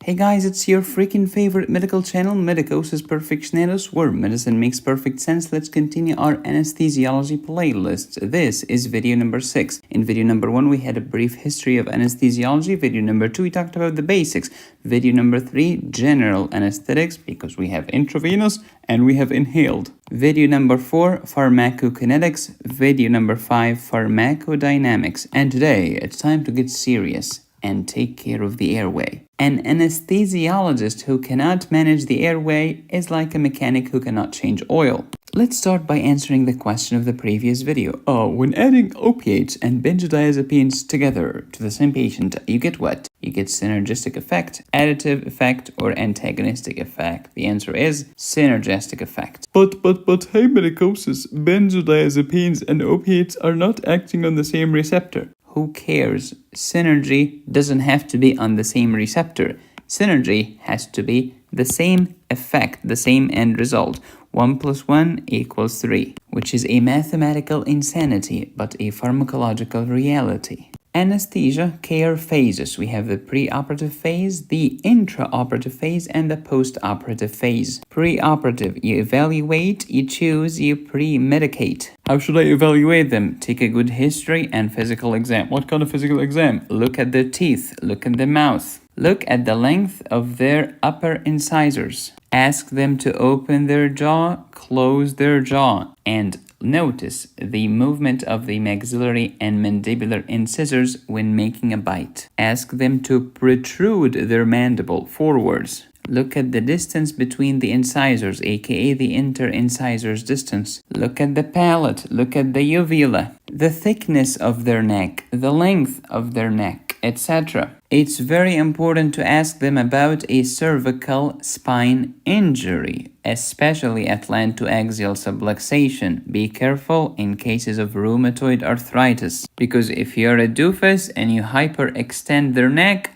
Hey guys, it's your freaking favorite medical channel, Medicosis Perfectionalis, where medicine makes perfect sense. Let's continue our anesthesiology playlist. This is video number 6. In video number 1, we had a brief history of anesthesiology. Video number 2, we talked about the basics. Video number 3, general anesthetics, because we have intravenous and we have inhaled. Video number 4, pharmacokinetics. Video number 5, pharmacodynamics. And today, it's time to get serious and take care of the airway. An anesthesiologist who cannot manage the airway is like a mechanic who cannot change oil. Let's start by answering the question of the previous video. When adding opiates and benzodiazepines together to the same patient, you get what? You get synergistic effect, additive effect, or antagonistic effect. The answer is synergistic effect. But, hey Medicosis, benzodiazepines and opiates are not acting on the same receptor. Who cares? Synergy doesn't have to be on the same receptor. Synergy has to be the same effect, the same end result. 1 + 1 = 3, which is a mathematical insanity, but a pharmacological reality. Anesthesia care phases. We have the preoperative phase, the intraoperative phase, and the postoperative phase. Preoperative, you evaluate, you choose, you pre-medicate. How should I evaluate them? Take a good history and physical exam. What kind of physical exam? Look at the teeth, look at the mouth. Look at the length of their upper incisors. Ask them to open their jaw, close their jaw, and notice the movement of the maxillary and mandibular incisors when making a bite. Ask them to protrude their mandible forwards. Look at the distance between the incisors, aka the interincisors distance. Look at the palate, look at the uvula, the thickness of their neck, the length of their neck, etc. It's very important to ask them about a cervical spine injury, especially atlantoaxial subluxation. Be careful in cases of rheumatoid arthritis, because if you're a doofus and you hyperextend their neck,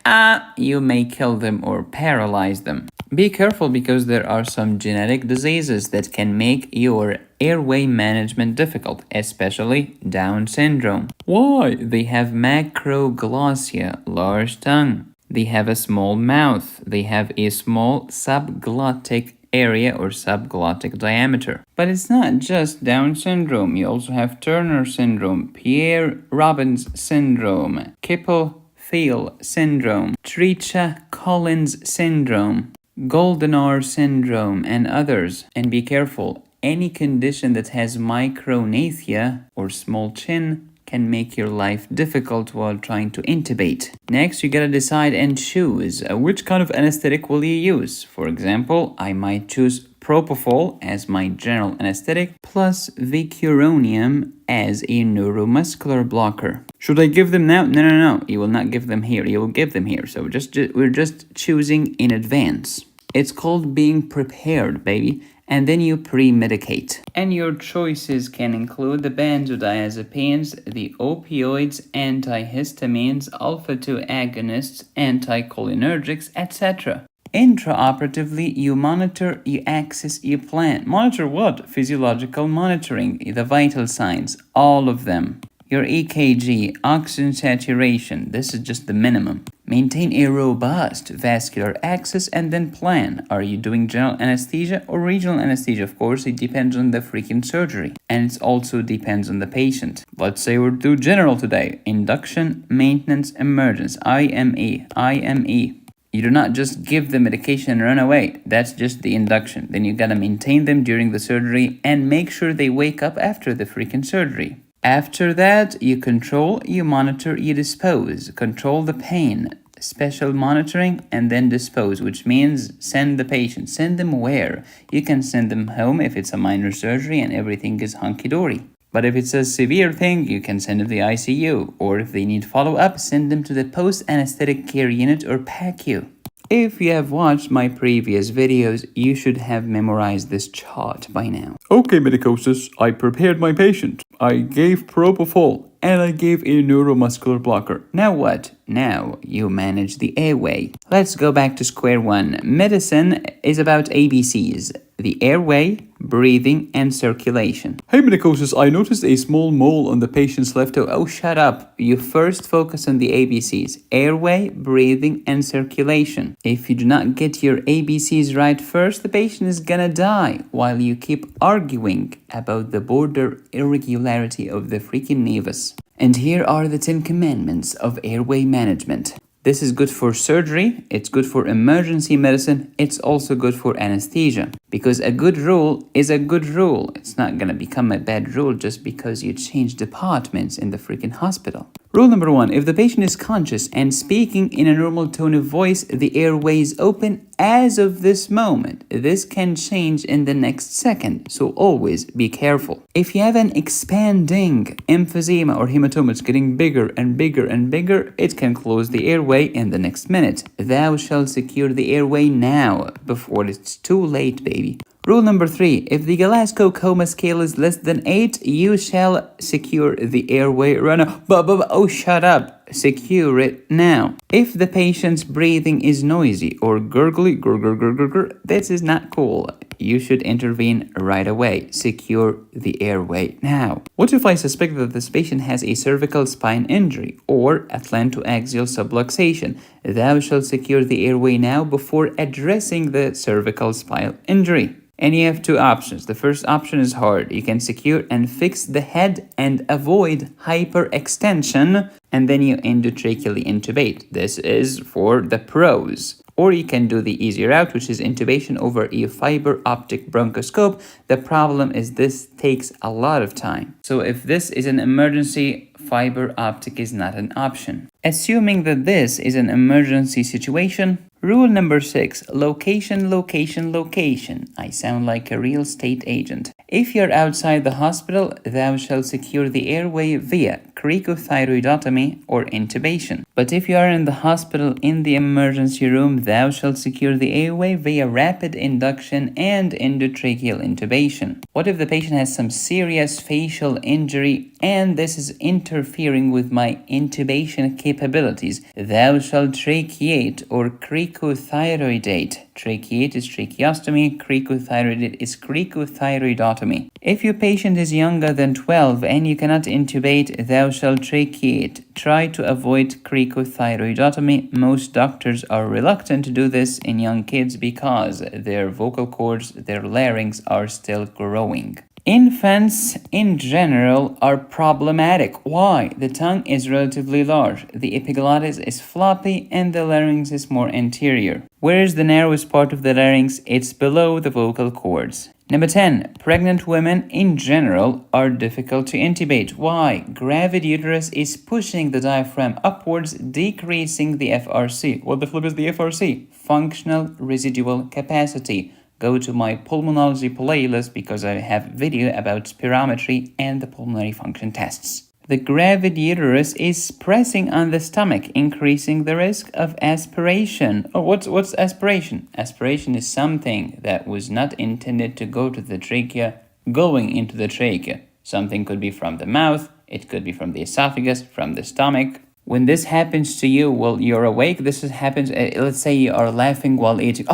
you may kill them or paralyze them. Be careful because there are some genetic diseases that can make your airway management difficult, especially Down syndrome. Why? They have macroglossia, large tongue. They have a small mouth. They have a small subglottic area or subglottic diameter. But it's not just Down syndrome. You also have Turner syndrome, Pierre-Robins syndrome, Klippel-Feil syndrome, Treacher-Collins syndrome, Goldenauer syndrome, and others. And be careful, any condition that has micronathia or small chin can make your life difficult while trying to intubate. Next, you gotta decide and choose which kind of anesthetic will you use. For example, I might choose propofol as my general anesthetic plus vicuronium as a neuromuscular blocker. Should I give them now? No. You will not give them here. You will give them here. So we're just choosing in advance. It's called being prepared, baby. And then you pre-medicate. And your choices can include the benzodiazepines, the opioids, antihistamines, alpha-2 agonists, anticholinergics, etc. Intraoperatively, you monitor, you access, you plan. Monitor what? Physiological monitoring, the vital signs, all of them. Your EKG, oxygen saturation, this is just the minimum. Maintain a robust vascular access and then plan. Are you doing general anesthesia or regional anesthesia? Of course, it depends on the freaking surgery. And it also depends on the patient. Let's say we'll do general today. Induction, maintenance, emergence, IME. You do not just give the medication and run away. That's just the induction. Then you gotta maintain them during the surgery and make sure they wake up after the freaking surgery. After that, you control, you monitor, you dispose. Control the pain, special monitoring, and then dispose, which means send the patient. Send them where? You can send them home if it's a minor surgery and everything is hunky-dory. But if it's a severe thing, you can send them to the ICU. Or if they need follow-up, send them to the post-anesthetic care unit or PACU. If you have watched my previous videos, you should have memorized this chart by now. Okay, Medicosis, I prepared my patient. I gave propofol and I gave a neuromuscular blocker. Now what? Now you manage the airway. Let's go back to square one. Medicine is about ABCs. the airway, breathing, and circulation. Hey medicosis, I noticed a small mole on the patient's left toe. Oh, shut up. You first focus on the ABCs, airway, breathing, and circulation. If you do not get your ABCs right first, the patient is gonna die while you keep arguing about the border irregularity of the freaking nevus. And here are the 10 commandments of airway management. This is good for surgery, it's good for emergency medicine, it's also good for anesthesia. Because a good rule is a good rule. It's not gonna become a bad rule just because you change departments in the freaking hospital. Rule number 1, if the patient is conscious and speaking in a normal tone of voice, the airway is open as of this moment. This can change in the next second, so always be careful. If you have an expanding emphysema or hematoma, it's getting bigger and bigger and bigger, it can close the airway in the next minute. Thou shalt secure the airway now, before it's too late, baby. Rule number 3, if the Glasgow Coma scale is less than 8, you shall secure the airway right now. Oh, shut up. Secure it now. If the patient's breathing is noisy or gurgly, this is not cool. You should intervene right away. Secure the airway now. What if I suspect that this patient has a cervical spine injury or atlantoaxial subluxation? Thou shalt secure the airway now before addressing the cervical spine injury. And you have 2 options. The first option is hard. You can secure and fix the head and avoid hyperextension, and then you endotracheally intubate. This is for the pros. Or you can do the easy route, which is intubation over a fiber optic bronchoscope. The problem is this takes a lot of time. So if this is an emergency, fiber optic is not an option. Assuming that this is an emergency situation, rule number 6, location. I sound like a real estate agent. If you're outside the hospital, thou shalt secure the airway via cricothyroidotomy or intubation. But if you are in the hospital in the emergency room, thou shalt secure the airway via rapid induction and endotracheal intubation. What if the patient has some serious facial injury and this is interfering with my intubation capabilities? Thou shalt tracheate or cricothyroidate. Tracheate is tracheostomy, cricothyroidate is cricothyroidotomy. If your patient is younger than 12 and you cannot intubate, thou shalt tracheate. Try to avoid cricothyroidotomy. Most doctors are reluctant to do this in young kids because their vocal cords, their larynx are still growing. Infants in general are problematic. Why? The tongue is relatively large, the epiglottis is floppy, and the larynx is more anterior. Where is the narrowest part of the larynx? It's below the vocal cords. Number 10. Pregnant women in general are difficult to intubate. Why? Gravid uterus is pushing the diaphragm upwards, decreasing the FRC. What the flip is the FRC? Functional residual capacity. Go to my pulmonology playlist because I have video about spirometry and the pulmonary function tests. The gravid uterus is pressing on the stomach, increasing the risk of aspiration. Oh, what's aspiration? Aspiration is something that was not intended to go to the trachea, going into the trachea. Something could be from the mouth, it could be from the esophagus, from the stomach. When this happens to you while you're awake, happens, let's say you are laughing while eating.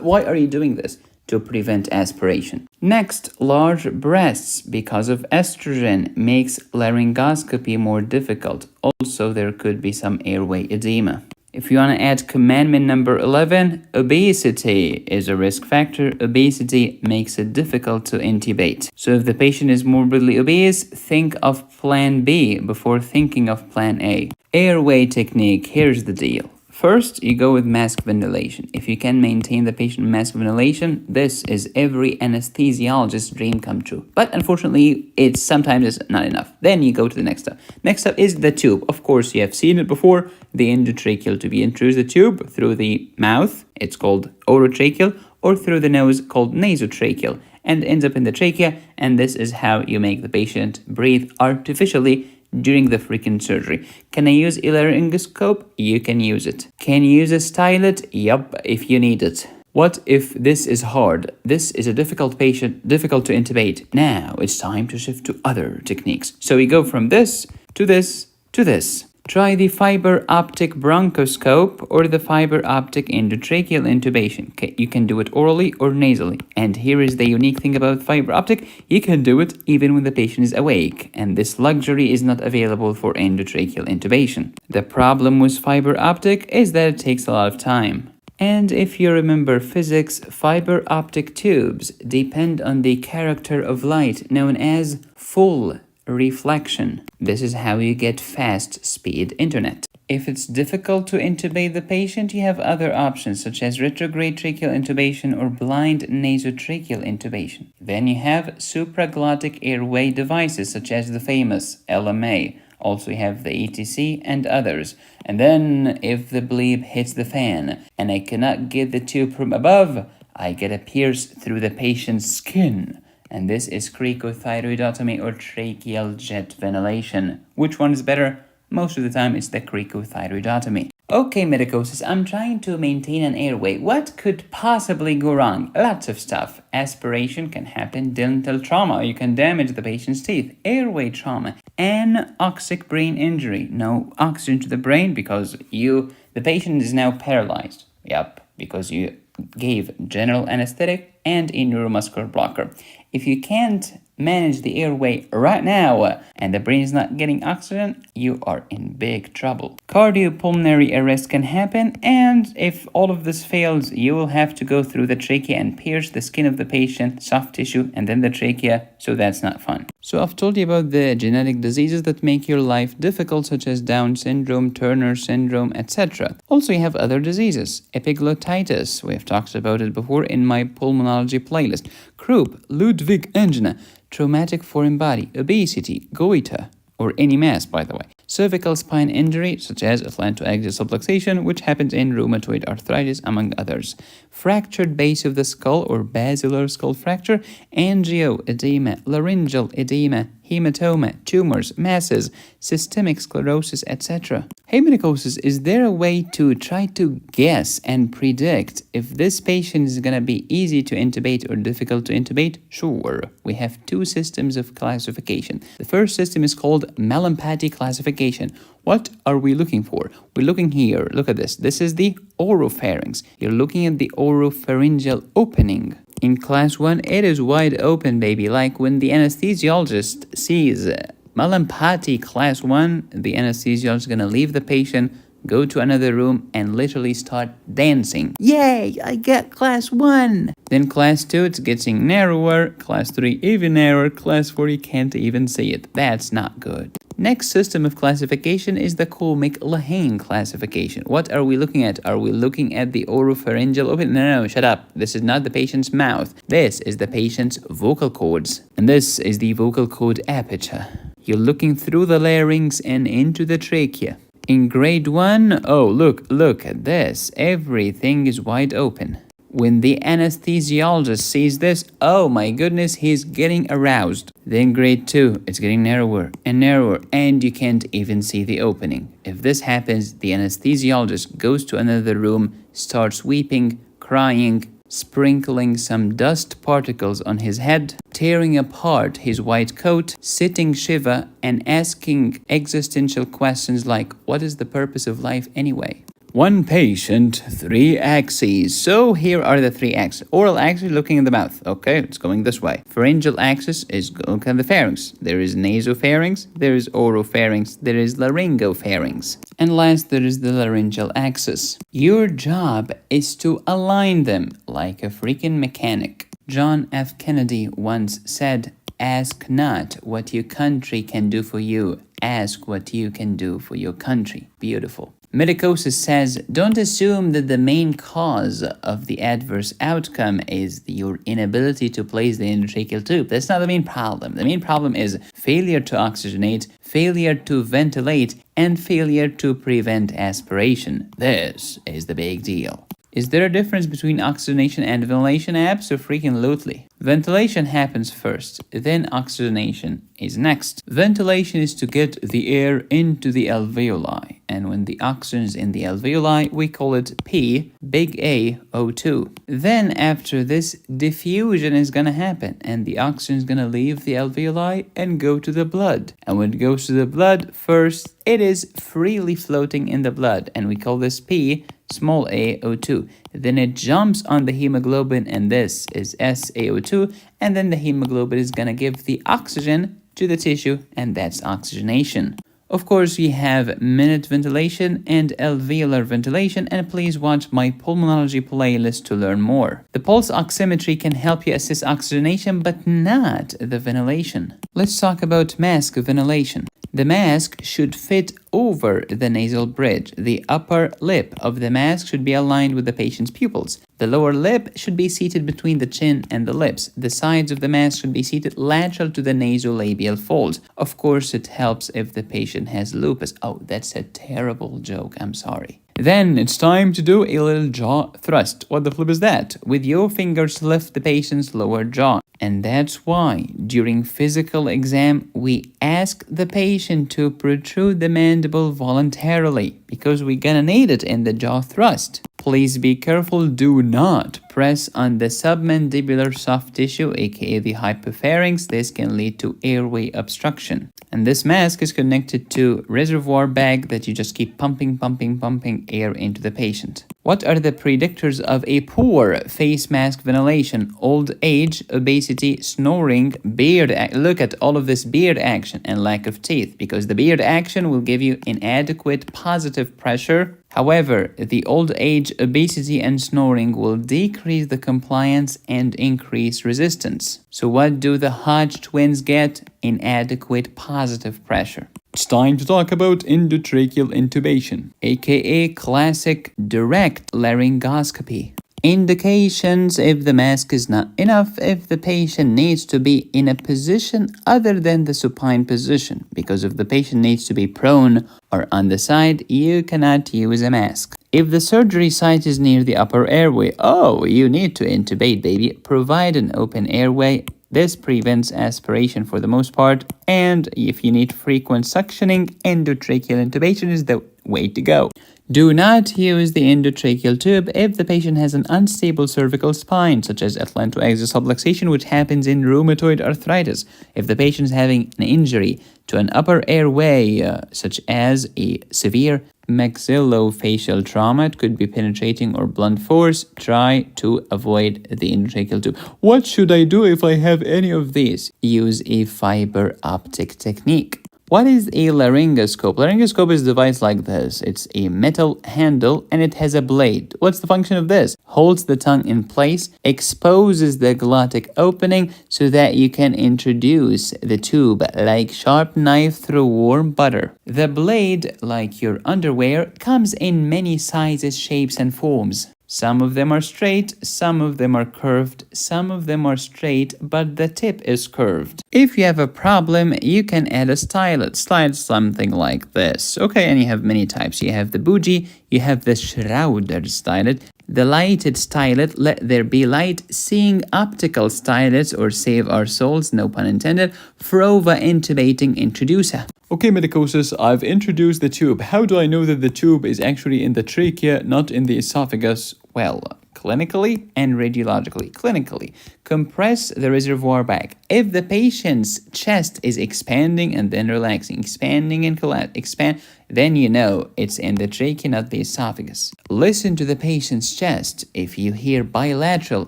Why are you doing this? To prevent aspiration. Next, large breasts because of estrogen makes laryngoscopy more difficult. Also, there could be some airway edema. If you want to add commandment number 11, obesity is a risk factor. Obesity makes it difficult to intubate. So if the patient is morbidly obese, think of plan B before thinking of plan A. Airway technique, here's the deal. First, you go with mask ventilation. If you can maintain the patient mask ventilation, this is every anesthesiologist's dream come true. But unfortunately, it's sometimes not enough. Then you go to the next step. Next step is the tube. Of course, you have seen it before. The endotracheal tube. You introduce the tube through the mouth. It's called orotracheal, or through the nose called nasotracheal, and ends up in the trachea. And this is how you make the patient breathe artificially during the freaking surgery. Can I use a laryngoscope? You can use it. Can you use a stylet? Yup, if you need it. What if this is hard? This is a difficult patient, difficult to intubate. Now it's time to shift to other techniques. So we go from this to this to this. Try the fiber optic bronchoscope or the fiber optic endotracheal intubation. Okay, you can do it orally or nasally. And here is the unique thing about fiber optic. You can do it even when the patient is awake. And this luxury is not available for endotracheal intubation. The problem with fiber optic is that it takes a lot of time. And if you remember physics, fiber optic tubes depend on the character of light known as full reflection. This is how you get fast speed internet. If it's difficult to intubate the patient, you have other options such as retrograde tracheal intubation or blind nasotracheal intubation. Then you have supraglottic airway devices such as the famous LMA. Also, you have the ETC and others. And then, if the bleep hits the fan and I cannot get the tube from above, I get a pierce through the patient's skin. And this is cricothyroidotomy or tracheal jet ventilation. Which one is better? Most of the time, it's the cricothyroidotomy. Okay, medicosis, I'm trying to maintain an airway. What could possibly go wrong? Lots of stuff. Aspiration can happen, dental trauma, you can damage the patient's teeth, airway trauma, anoxic brain injury. No oxygen to the brain because the patient is now paralyzed. Yep, because you gave general anesthetic and a neuromuscular blocker. If you can't manage the airway right now and the brain is not getting oxygen, you are in big trouble. Cardiopulmonary arrest can happen, and if all of this fails, you will have to go through the trachea and pierce the skin of the patient, soft tissue, and then the trachea, so that's not fun. So I've told you about the genetic diseases that make your life difficult, such as Down syndrome, Turner syndrome, etc. Also, you have other diseases. Epiglottitis, we have talked about it before in my pulmonology playlist. Croup, Ludwig angina, traumatic foreign body, obesity, goiter, or any mass, by the way. Cervical spine injury, such as atlantoaxial subluxation, which happens in rheumatoid arthritis, among others. Fractured base of the skull or basilar skull fracture, angioedema, laryngeal edema, hematoma, tumors, masses, systemic sclerosis, etc. Hey medicosis, is there a way to try to guess and predict if this patient is gonna be easy to intubate or difficult to intubate? Sure, we have two systems of classification. The first system is called Malampati classification. What are we looking for? We're looking here, look at this. This is the oropharynx. You're looking at the oropharyngeal opening. In class 1, it is wide open, baby, like when the anesthesiologist sees Malampati class 1, the anesthesiologist is gonna leave the patient, go to another room, and literally start dancing. Yay, I got class 1! Then class 2, it's getting narrower, class 3 even narrower, class 4 you can't even see it. That's not good. Next system of classification is the Kolmik-Lehane classification. What are we looking at? Are we looking at the oropharyngeal opening? No, shut up. This is not the patient's mouth. This is the patient's vocal cords. And this is the vocal cord aperture. You're looking through the larynx and into the trachea. In grade 1, oh, look at this. Everything is wide open. When the anesthesiologist sees this, oh my goodness, he's getting aroused. Then grade 2, it's getting narrower and narrower, and you can't even see the opening. If this happens, the anesthesiologist goes to another room, starts weeping, crying, sprinkling some dust particles on his head, tearing apart his white coat, sitting Shiva, and asking existential questions like, what is the purpose of life anyway? One patient, 3 axes. So here are the 3 axes. Oral axis looking in the mouth. Okay, it's going this way. Pharyngeal axis is looking at the pharynx. There is nasopharynx, there is oropharynx, there is laryngopharynx. And last, there is the laryngeal axis. Your job is to align them like a freaking mechanic. John F. Kennedy once said, "Ask not what your country can do for you. Ask what you can do for your country." Beautiful. Medicosis says, don't assume that the main cause of the adverse outcome is your inability to place the endotracheal tube. That's not the main problem. The main problem is failure to oxygenate, failure to ventilate, and failure to prevent aspiration. This is the big deal. Is there a difference between oxygenation and ventilation? Abso-freaking-lutely. Ventilation happens first, then oxygenation is next. Ventilation is to get the air into the alveoli. And when the oxygen is in the alveoli, we call it P, big A, O2. Then after this, diffusion is going to happen and the oxygen is going to leave the alveoli and go to the blood. And when it goes to the blood, first, it is freely floating in the blood and we call this P, small a, O2. Then it jumps on the hemoglobin and this is SaO2 and then the hemoglobin is going to give the oxygen to the tissue and that's oxygenation. Of course, we have minute ventilation and alveolar ventilation, and please watch my pulmonology playlist to learn more. The pulse oximetry can help you assess oxygenation, but not the ventilation. Let's talk about mask ventilation. The mask should fit over the nasal bridge. The upper lip of the mask should be aligned with the patient's pupils. The lower lip should be seated between the chin and the lips. The sides of the mask should be seated lateral to the nasolabial folds. Of course, it helps if the patient has lupus. Oh, that's a terrible joke. I'm sorry. Then it's time to do a little jaw thrust. What the flip is that? With your fingers, lift the patient's lower jaw. And that's why during physical exam, we ask the patient to protrude the mandible voluntarily because we're gonna need it in the jaw thrust. Please be careful, do not press on the submandibular soft tissue, aka the hypopharynx. This can lead to airway obstruction. And this mask is connected to reservoir bag that you just keep pumping air into the patient. What are the predictors of a poor face mask ventilation? Old age, obesity, snoring, beard. Look at all of this beard action and lack of teeth because the beard action will give you inadequate positive pressure. However, the old age, obesity, and snoring will decrease the compliance and increase resistance. So what do the Hodge twins get? Inadequate positive pressure. It's time to talk about endotracheal intubation, aka classic direct laryngoscopy. Indications if the mask is not enough, if the patient needs to be in a position other than the supine position. Because if the patient needs to be prone or on the side, you cannot use a mask. If the surgery site is near the upper airway, oh, you need to intubate, baby. Provide an open airway. This prevents aspiration for the most part, and if you need frequent suctioning, endotracheal intubation is the way to go. Do not use the endotracheal tube if the patient has an unstable cervical spine, such as atlantoaxial subluxation, which happens in rheumatoid arthritis. If the patient is having an injury to an upper airway, such as a severe maxillofacial trauma, it could be penetrating or blunt force, try to avoid the endotracheal tube. What should I do if I have any of these? Use a fiber optic technique. What is a laryngoscope? Laryngoscope is a device like this. It's a metal handle and it has a blade. What's the function of this? Holds the tongue in place, exposes the glottic opening so that you can introduce the tube like sharp knife through warm butter. The blade, like your underwear, comes in many sizes, shapes, and forms. Some of them are straight, some of them are curved, some of them are straight, but the tip is curved. If you have a problem, you can add a stylet. Slide something like this. Okay, and you have many types. You have the bougie, you have the Schroeder stylet, the lighted stylet, let there be light, seeing optical stylets, or save our souls, no pun intended, Frova intubating introducer. Okay, medicosis, I've introduced the tube. How do I know that the tube is actually in the trachea, not in the esophagus? Well, clinically and radiologically. Clinically, compress the reservoir bag. If the patient's chest is expanding and then relaxing, expanding and expand, then you know it's in the trachea, not the esophagus. Listen to the patient's chest. If you hear bilateral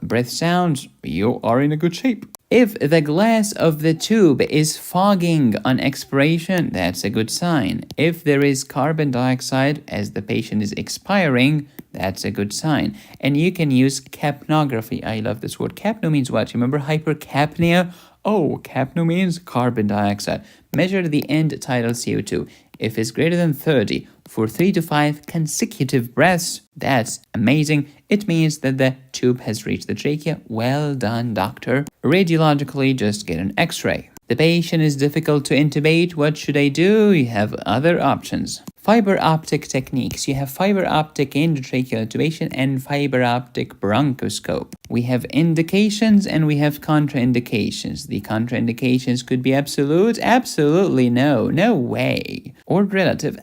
breath sounds, you are in a good shape. If the glass of the tube is fogging on expiration, that's a good sign. If there is carbon dioxide as the patient is expiring, that's a good sign. And you can use capnography. I love this word. Capno means what? Remember hypercapnia? Oh, capno means carbon dioxide. Measure the end tidal CO2. If it's greater than 30 for 3 to 5 consecutive breaths, that's amazing. It means that the tube has reached the trachea. Well done, doctor. Radiologically, just get an X-ray. The patient is difficult to intubate. What should I do? You have other options. Fiber optic techniques. You have fiber optic endotracheal intubation and fiber optic bronchoscope. We have indications and we have contraindications. The contraindications could be absolute, absolutely no, no way. Or relative,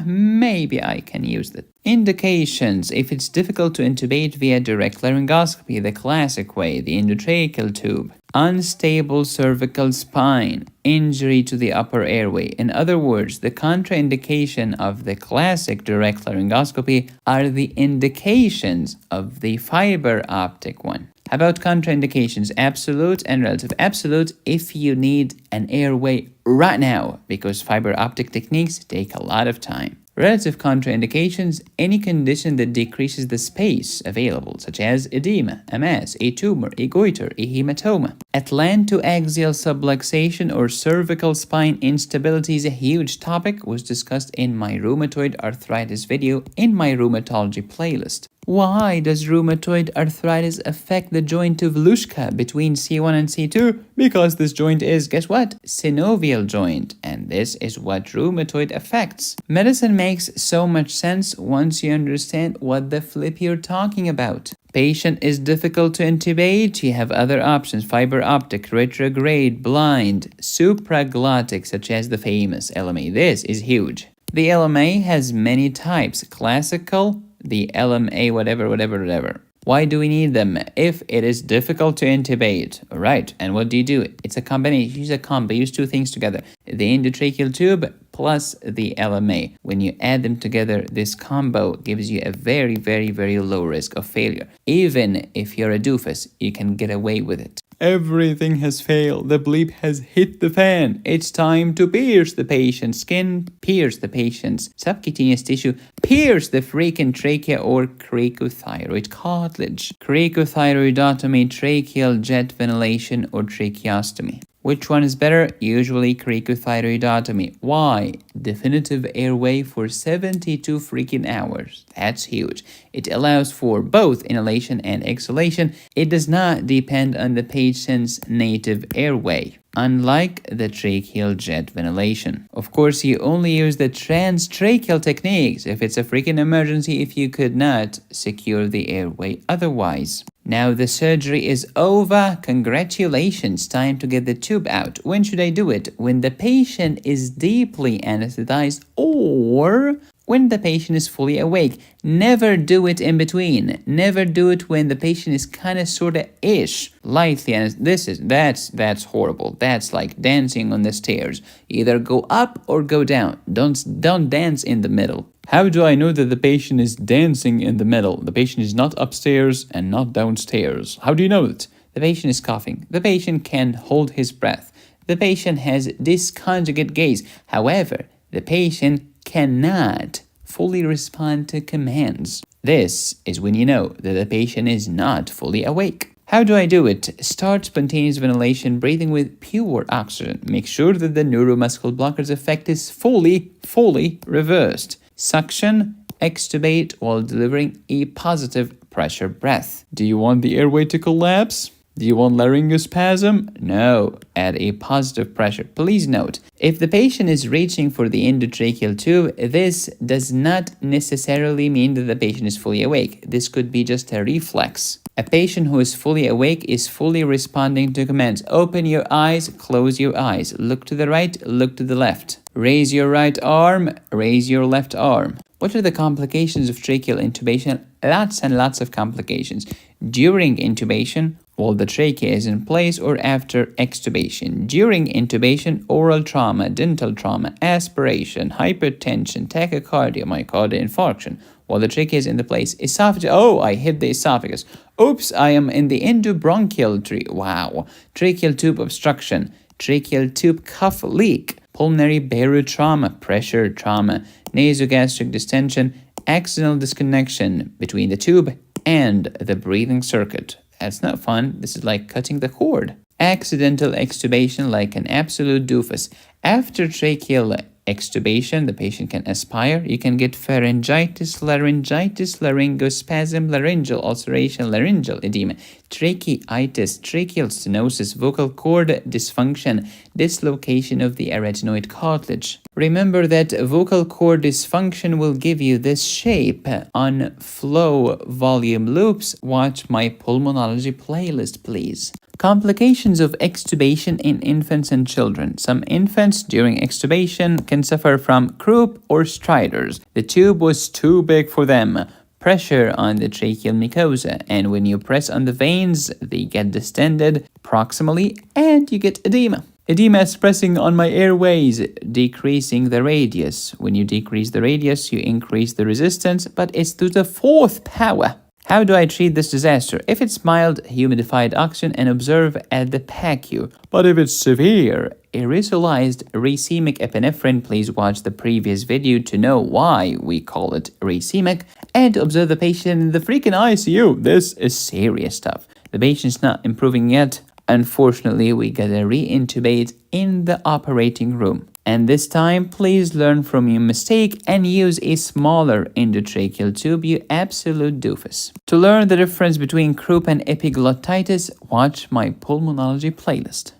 maybe I can use that. Indications. If it's difficult to intubate via direct laryngoscopy, the classic way, the endotracheal tube. Unstable cervical spine, injury to the upper airway. In other words, the contraindication of the classic direct laryngoscopy are the indications of the fiber optic one. How about contraindications? Absolute and relative. Absolute if you need an airway right now, because fiber optic techniques take a lot of time. Relative contraindications, any condition that decreases the space available, such as edema, a mass, a tumor, a goiter, a hematoma. Atlantoaxial subluxation or cervical spine instability is a huge topic, was discussed in my rheumatoid arthritis video in my rheumatology playlist. Why does rheumatoid arthritis affect the joint of Luschka between C1 and C2? Because this joint is, guess what? Synovial joint, and this is what rheumatoid affects. Medicine makes so much sense once you understand what the flip you're talking about. Patient is difficult to intubate. You have other options: fiber optic, retrograde, blind, supraglottic, such as the famous LMA. This is huge. The LMA has many types: classical, the LMA, whatever. Why do we need them? If it is difficult to intubate, alright, and what do? It's a combination, use a combo, use two things together. The endotracheal tube plus the LMA. When you add them together, this combo gives you a very, very, very low risk of failure. Even if you're a doofus, you can get away with it. Everything has failed. The bleep has hit the fan. It's time to pierce the patient's skin, pierce the patient's subcutaneous tissue, pierce the freaking trachea or cricothyroid cartilage. Cricothyroidotomy, tracheal jet ventilation, or tracheostomy. Which one is better? Usually cricothyroidotomy. Why? Definitive airway for 72 freaking hours. That's huge. It allows for both inhalation and exhalation. It does not depend on the patient's native airway, unlike the tracheal jet ventilation. Of course, you only use the transtracheal techniques if it's a freaking emergency, if you could not secure the airway otherwise. Now the surgery is over. Congratulations, time to get the tube out. When should I do it? When the patient is deeply anesthetized or when the patient is fully awake. Never do it in between. Never do it when the patient is kind of sort of ish, lightly, and that's horrible. That's like dancing on the stairs. Either go up or go down. Don't dance in the middle. How do I know that the patient is dancing in the middle? The patient is not upstairs and not downstairs. How do you know it? The patient is coughing. The patient can hold his breath. The patient has disconjugate gaze. However, the patient cannot fully respond to commands. This is when you know that the patient is not fully awake. How do I do it? Start spontaneous ventilation, breathing with pure oxygen. Make sure that the neuromuscular blocker's effect is fully reversed. Suction, extubate while delivering a positive pressure breath. Do you want the airway to collapse? Do you want laryngospasm? No, add a positive pressure. Please note, if the patient is reaching for the endotracheal tube, this does not necessarily mean that the patient is fully awake. This could be just a reflex. A patient who is fully awake is fully responding to commands. Open your eyes, close your eyes. Look to the right, look to the left. Raise your right arm, raise your left arm. What are the complications of tracheal intubation? Lots and lots of complications. During intubation, while the trachea is in place, or after extubation. During intubation, oral trauma, dental trauma, aspiration, hypertension, tachycardia, myocardial infarction, while the trachea is in the place. Esophagus, oh, I hit the esophagus. Oops, I am in the endobronchial tree. Wow. Tracheal tube obstruction, tracheal tube cuff leak, pulmonary barotrauma, pressure trauma, nasogastric distension, accidental disconnection between the tube and the breathing circuit. That's not fun. This is like cutting the cord. Accidental extubation like an absolute doofus. After tracheal extubation, the patient can aspire. You can get pharyngitis, laryngitis, laryngospasm, laryngeal ulceration, laryngeal edema, tracheitis, tracheal stenosis, vocal cord dysfunction, dislocation of the arytenoid cartilage. Remember that vocal cord dysfunction will give you this shape on flow volume loops. Watch my pulmonology playlist, please. Complications of extubation in infants and children. Some infants during extubation can suffer from croup or striders. The tube was too big for them. Pressure on the tracheal mucosa, and when you press on the veins, they get distended proximally and you get edema. Edema is pressing on my airways, decreasing the radius. When you decrease the radius, you increase the resistance, but it's to the fourth power. How do I treat this disaster? If it's mild, humidified oxygen and observe at the PACU. But if it's severe, aerosolized racemic epinephrine, please watch the previous video to know why we call it racemic, and observe the patient in the freaking ICU. This is serious stuff. The patient's not improving yet. Unfortunately, we gotta re-intubate in the operating room. And this time, please learn from your mistake and use a smaller endotracheal tube, you absolute doofus. To learn the difference between croup and epiglottitis, watch my pulmonology playlist.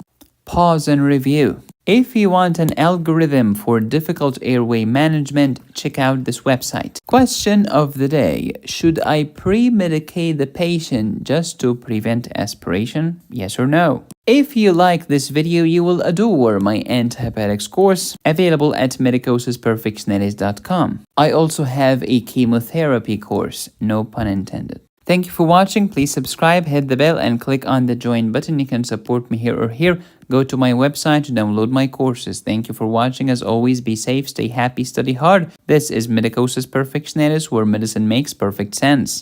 Pause and review. If you want an algorithm for difficult airway management, check out this website. Question of the day. Should I pre-medicate the patient just to prevent aspiration? Yes or no? If you like this video, you will adore my antibiotics course, available at medicosisperfectionalis.com. I also have a chemotherapy course, no pun intended. Thank you for watching. Please subscribe, hit the bell, and click on the join button. You can support me here or here. Go to my website to download my courses. Thank you for watching. As always, be safe, stay happy, study hard. This is Medicosis Perfectionalis, where medicine makes perfect sense.